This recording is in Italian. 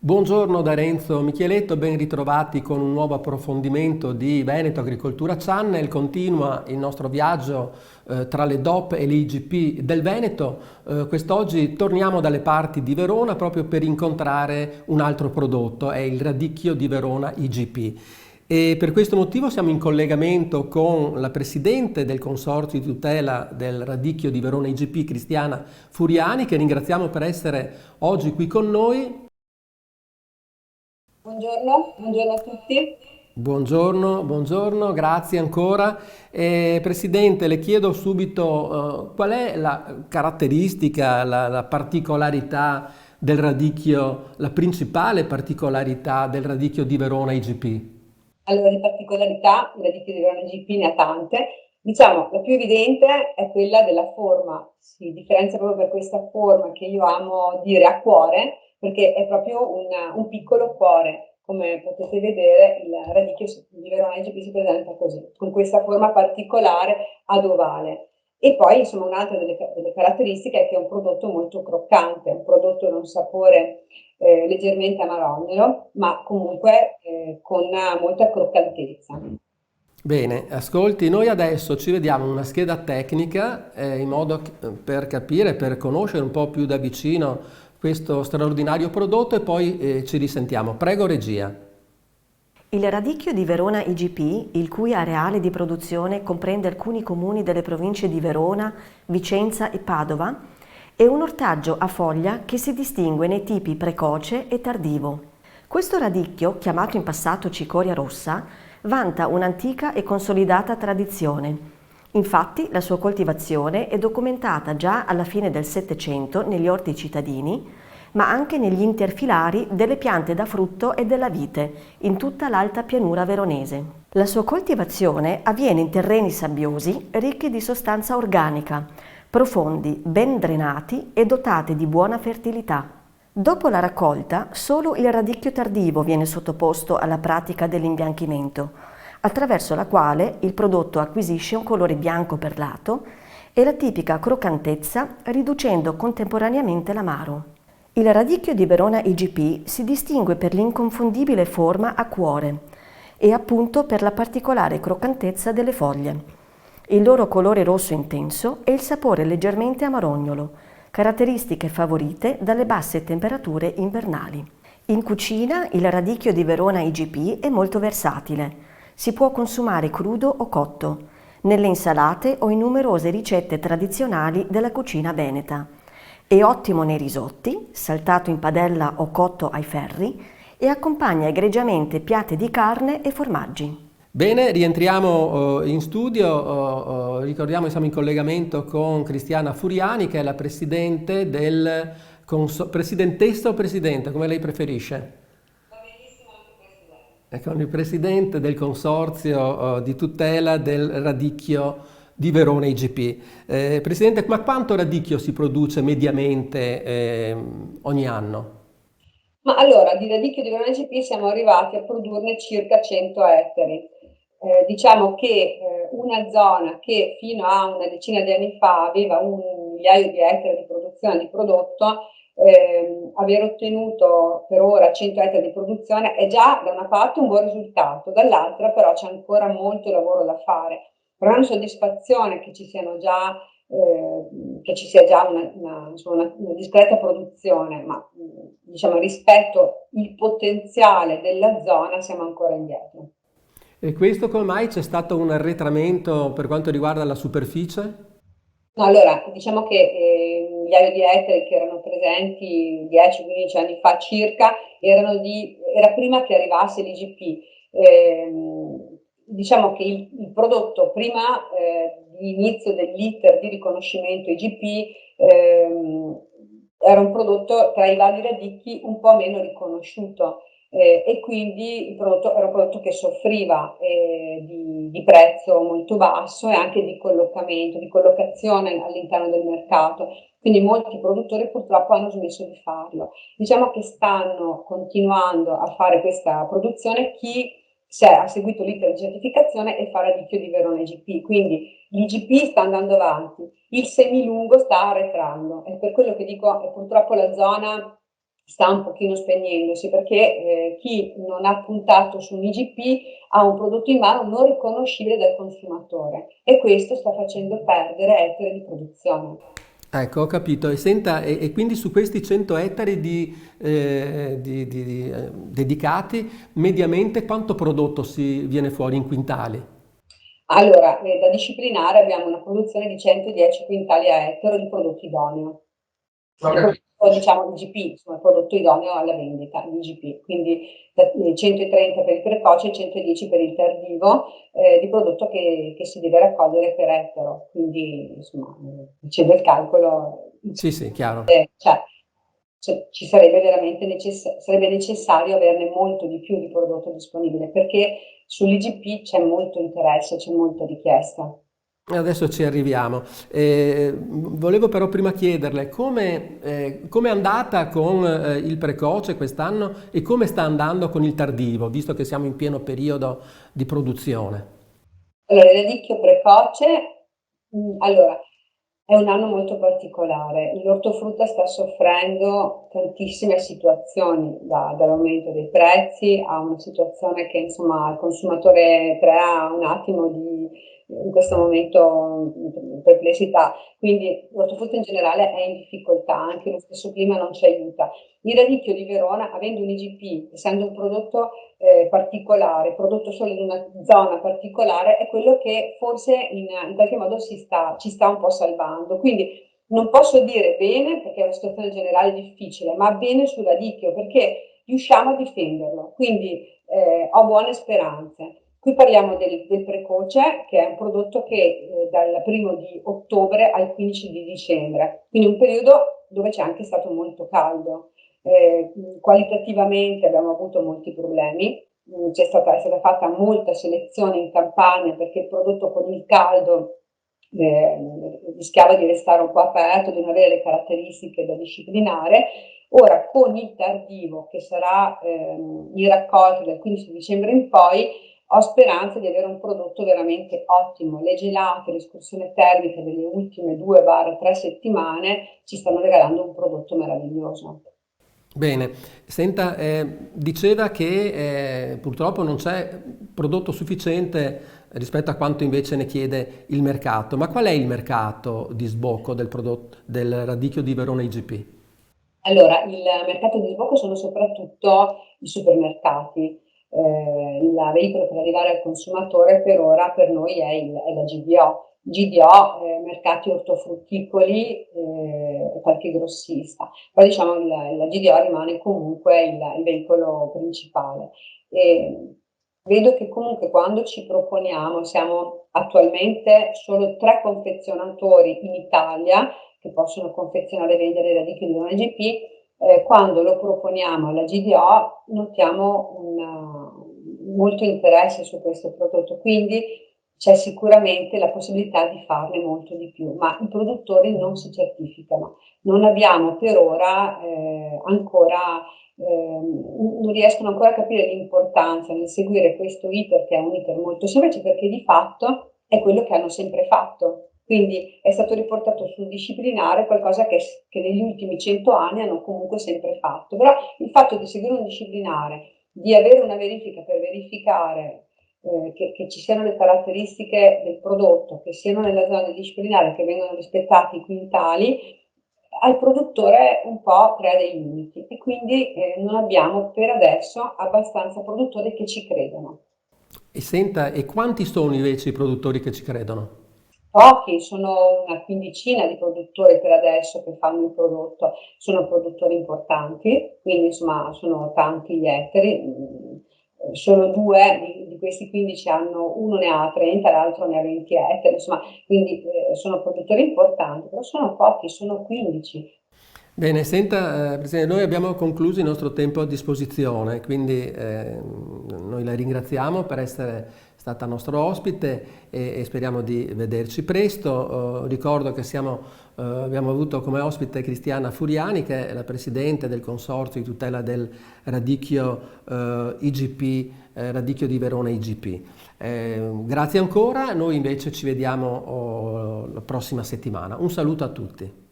Buongiorno da Renzo Micheletto, ben ritrovati con un nuovo approfondimento di Veneto Agricoltura Channel. Continua il nostro viaggio tra le DOP e le IGP del Veneto. Quest'oggi torniamo dalle parti di Verona proprio per incontrare un altro prodotto, è il radicchio di Verona IGP. E per questo motivo siamo in collegamento con la presidente del Consorzio di tutela del radicchio di Verona IGP, Cristiana Furiani, che ringraziamo per essere oggi qui con noi. Buongiorno, buongiorno a tutti. Buongiorno, buongiorno, grazie ancora. Presidente, le chiedo subito qual è la caratteristica, la particolarità del radicchio, la principale particolarità del radicchio di Verona IGP? Allora, di particolarità, la di Verona GP ne ha tante. Diciamo, la più evidente è quella della forma. Si differenzia proprio per questa forma che io amo dire a cuore, perché è proprio un piccolo cuore. Come potete vedere, il radicchio di Verona IGP si presenta così, con questa forma particolare ad ovale. E poi, insomma, un'altra delle caratteristiche è che è un prodotto molto croccante, un prodotto di un sapore leggermente amarognolo, ma comunque con molta croccantezza. Bene, ascolti, noi adesso ci vediamo una scheda tecnica in modo per capire, per conoscere un po' più da vicino questo straordinario prodotto e poi ci risentiamo. Prego, regia. Il radicchio di Verona IGP, il cui areale di produzione comprende alcuni comuni delle province di Verona, Vicenza e Padova, è un ortaggio a foglia che si distingue nei tipi precoce e tardivo. Questo radicchio, chiamato in passato cicoria rossa, vanta un'antica e consolidata tradizione. Infatti la sua coltivazione è documentata già alla fine del Settecento negli orti cittadini, ma anche negli interfilari delle piante da frutto e della vite in tutta l'alta pianura veronese. La sua coltivazione avviene in terreni sabbiosi ricchi di sostanza organica, profondi, ben drenati e dotati di buona fertilità. Dopo la raccolta, solo il radicchio tardivo viene sottoposto alla pratica dell'imbianchimento, attraverso la quale il prodotto acquisisce un colore bianco perlato e la tipica croccantezza, riducendo contemporaneamente l'amaro. Il radicchio di Verona IGP si distingue per l'inconfondibile forma a cuore e appunto per la particolare croccantezza delle foglie, il loro colore rosso intenso e il sapore leggermente amarognolo, caratteristiche favorite dalle basse temperature invernali. In cucina il radicchio di Verona IGP è molto versatile. Si può consumare crudo o cotto, nelle insalate o in numerose ricette tradizionali della cucina veneta. È ottimo nei risotti, saltato in padella o cotto ai ferri, e accompagna egregiamente piatti di carne e formaggi. Bene, rientriamo in studio, ricordiamo che siamo in collegamento con Cristiana Furiani che è la presidente del presidentessa o presidente, come lei preferisce? Va benissimo anche Presidente. È con il presidente del consorzio di tutela del radicchio di Verona IGP. Presidente, ma quanto radicchio si produce mediamente ogni anno? Ma allora, di radicchio di Verona IGP siamo arrivati a produrne circa 100 ettari. Diciamo che una zona che fino a una decina di anni fa aveva un migliaio di ettari di produzione di prodotto, aver ottenuto per ora 100 ettari di produzione è già da una parte un buon risultato, dall'altra però c'è ancora molto lavoro da fare. Però è una soddisfazione che ci siano già che ci sia già una discreta produzione, ma diciamo rispetto al potenziale della zona siamo ancora indietro. E questo come mai c'è stato un arretramento per quanto riguarda la superficie? No, allora, diciamo che un migliaio di ettari che erano presenti 10-15 anni fa circa, era prima che arrivasse l'IGP. Diciamo che il prodotto prima di inizio dell'iter di riconoscimento IGP era un prodotto tra i vari radicchi un po' meno riconosciuto e quindi il prodotto era un prodotto che soffriva di prezzo molto basso e anche di collocamento, di collocazione all'interno del mercato. Quindi molti produttori purtroppo hanno smesso di farlo. Diciamo che stanno continuando a fare questa produzione chi ha seguito l'iter di certificazione e fa radicchio di Verona IGP. Quindi l'IGP sta andando avanti, il semilungo sta arretrando. È per quello che dico che purtroppo la zona sta un pochino spegnendosi, perché chi non ha puntato su un IGP ha un prodotto in mano non riconoscibile dal consumatore, e questo sta facendo perdere ettari di produzione. Ecco, ho capito. E senta, e quindi su questi 100 ettari dedicati, mediamente quanto prodotto si viene fuori in quintali? Allora, da disciplinare abbiamo una produzione di 110 quintali a ettaro di prodotto idoneo. Il prodotto, diciamo, IGP, insomma, il prodotto idoneo alla vendita, l'IGP, quindi 130 per il precoce e 110 per il tardivo, di prodotto che si deve raccogliere per ettaro. Quindi, insomma, facendo il calcolo, Sì, sì, chiaro. cioè, ci sarebbe veramente sarebbe necessario averne molto di più di prodotto disponibile, perché sull'IGP c'è molto interesse, c'è molta richiesta. Adesso ci arriviamo. Volevo però prima chiederle come è andata con il precoce quest'anno e come sta andando con il tardivo, visto che siamo in pieno periodo di produzione. Allora, il radicchio precoce, allora, è un anno molto particolare. L'ortofrutta sta soffrendo tantissime situazioni, dall'aumento dei prezzi a una situazione che insomma al consumatore crea un attimo in questo momento, perplessità. Quindi l'ortofrutta in generale è in difficoltà, anche lo stesso clima non ci aiuta. Il radicchio di Verona, avendo un IGP, essendo un prodotto particolare, prodotto solo in una zona particolare, è quello che forse in qualche modo ci sta un po' salvando. Quindi non posso dire bene, perché è una situazione generale difficile, ma bene sul radicchio, perché riusciamo a difenderlo. Quindi ho buone speranze. Qui parliamo del precoce, che è un prodotto che dal 1° di ottobre al 15 di dicembre, quindi un periodo dove c'è anche stato molto caldo. Qualitativamente abbiamo avuto molti problemi, è stata fatta molta selezione in campagna, perché il prodotto con il caldo rischiava di restare un po' aperto, di non avere le caratteristiche da disciplinare. Ora con il tardivo, che sarà in raccolta dal 15 dicembre in poi, ho speranza di avere un prodotto veramente ottimo. Le gelate, l'escursione termica delle ultime 2-3 settimane ci stanno regalando un prodotto meraviglioso. Bene, senta, diceva che purtroppo non c'è prodotto sufficiente rispetto a quanto invece ne chiede il mercato. Ma qual è il mercato di sbocco del prodotto del radicchio di Verona IGP? Allora, il mercato di sbocco sono soprattutto i supermercati. Il veicolo per arrivare al consumatore per ora per noi è la GDO. GDO, mercati ortofrutticoli, qualche grossista. Poi diciamo la GDO rimane comunque il veicolo principale. E vedo che comunque quando ci proponiamo, siamo attualmente solo 3 confezionatori in Italia che possono confezionare e vendere i radicchi di una IGP, quando lo proponiamo alla GDO notiamo molto interesse su questo prodotto, quindi c'è sicuramente la possibilità di farne molto di più, ma i produttori non si certificano. Non abbiamo per ora ancora, non riescono ancora a capire l'importanza nel seguire questo iter, che è un iter molto semplice, perché di fatto è quello che hanno sempre fatto. Quindi è stato riportato sul disciplinare qualcosa che negli ultimi 100 anni hanno comunque sempre fatto. Però il fatto di seguire un disciplinare, di avere una verifica per verificare che ci siano le caratteristiche del prodotto, che siano nella zona disciplinare, che vengano rispettati i quintali, al produttore un po' crea dei limiti, e quindi non abbiamo per adesso abbastanza produttori che ci credono. E senta, e quanti sono invece i produttori che ci credono? Pochi, sono una quindicina di produttori per adesso che fanno il prodotto, sono produttori importanti, quindi insomma sono tanti gli ettari. Solo 2 di questi 15 uno ne ha 30, l'altro ne ha 20 ettari, insomma, quindi sono produttori importanti, però sono pochi, sono 15. Bene, senta, Presidente, noi abbiamo concluso il nostro tempo a disposizione, quindi noi la ringraziamo per essere stata nostro ospite e speriamo di vederci presto. Ricordo che abbiamo avuto come ospite Cristiana Furiani, che è la Presidente del Consorzio di tutela del radicchio IGP, radicchio di Verona IGP. Grazie ancora, noi invece ci vediamo la prossima settimana. Un saluto a tutti.